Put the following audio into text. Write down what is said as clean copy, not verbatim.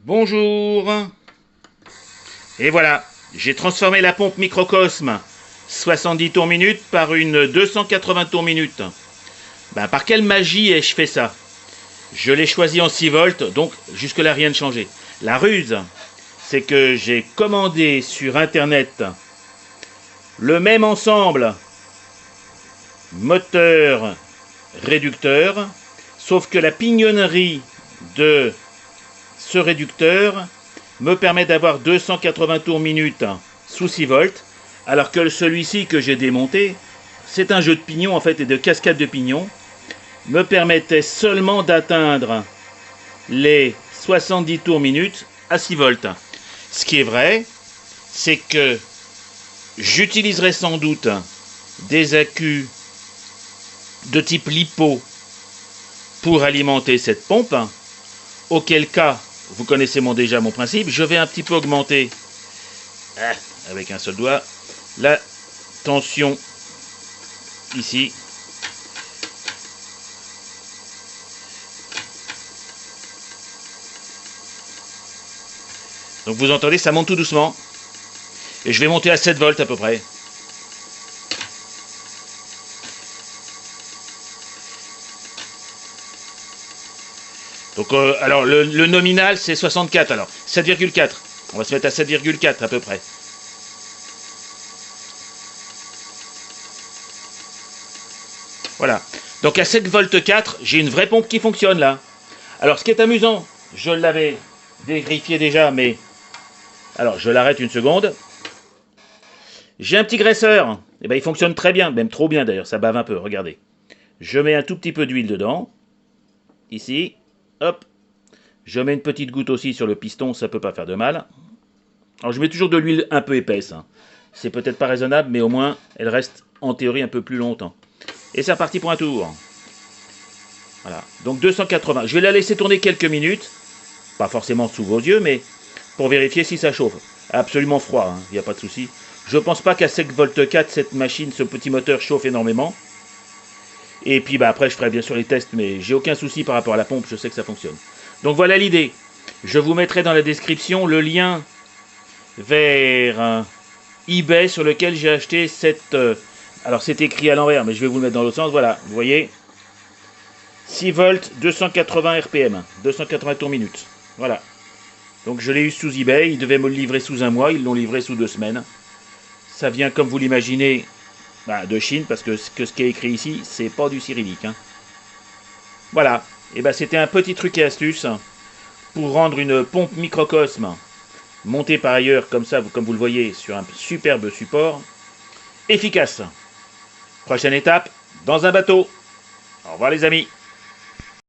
Bonjour. Et voilà, j'ai transformé la pompe Microcosme 70 tours minute par une 280 tours minute. Par quelle magie ai-je fait ça? Je l'ai choisi en 6 volts, donc jusque-là rien ne changé. La ruse, c'est que j'ai commandé sur internet le même ensemble moteur réducteur, sauf que la pignonnerie de ce réducteur me permet d'avoir 280 tours minute sous 6 volts, alors que celui-ci que j'ai démonté, c'est un jeu de pignons en fait et de cascade de pignons, me permettait seulement d'atteindre les 70 tours minute à 6 volts. Ce qui est vrai, c'est que j'utiliserai sans doute des accus de type LiPo pour alimenter cette pompe, auquel cas, vous connaissez déjà mon principe, je vais un petit peu augmenter, avec un seul doigt, la tension ici. Donc vous entendez, ça monte tout doucement. Et je vais monter à 7 volts à peu près. Donc, alors le nominal c'est 64, alors 7,4. On va se mettre à 7,4 à peu près. Voilà. Donc à 7 volts 4, j'ai une vraie pompe qui fonctionne là. Alors ce qui est amusant, je l'avais vérifié déjà, mais... Alors je l'arrête une seconde. J'ai un petit graisseur. Et il fonctionne très bien, même trop bien d'ailleurs, ça bave un peu, regardez. Je mets un tout petit peu d'huile dedans. Ici. Hop. Je mets une petite goutte aussi sur le piston, ça peut pas faire de mal. Alors je mets toujours de l'huile un peu épaisse. C'est peut-être pas raisonnable, mais au moins elle reste en théorie un peu plus longtemps. Et c'est reparti pour un tour. Voilà. Donc 280. Je vais la laisser tourner quelques minutes. Pas forcément sous vos yeux, mais pour vérifier si ça chauffe. Absolument froid, il n'y a pas de souci. Je pense pas qu'à 7 volts 4, cette machine, ce petit moteur chauffe énormément. Et puis après, je ferai bien sûr les tests, mais j'ai aucun souci par rapport à la pompe, je sais que ça fonctionne. Donc voilà l'idée. Je vous mettrai dans la description le lien vers eBay sur lequel j'ai acheté cette... alors c'est écrit à l'envers, mais je vais vous le mettre dans l'autre sens. Voilà, vous voyez. 6 volts, 280 RPM, 280 tours minute. Voilà. Donc je l'ai eu sous eBay, ils devaient me le livrer sous un mois, ils l'ont livré sous 2 semaines. Ça vient, comme vous l'imaginez, de Chine, parce que ce qui est écrit ici, c'est pas du cyrillique. Voilà, et c'était un petit truc et astuce pour rendre une pompe Microcosme, montée par ailleurs comme ça, comme vous le voyez, sur un superbe support, efficace. Prochaine étape, dans un bateau. Au revoir les amis.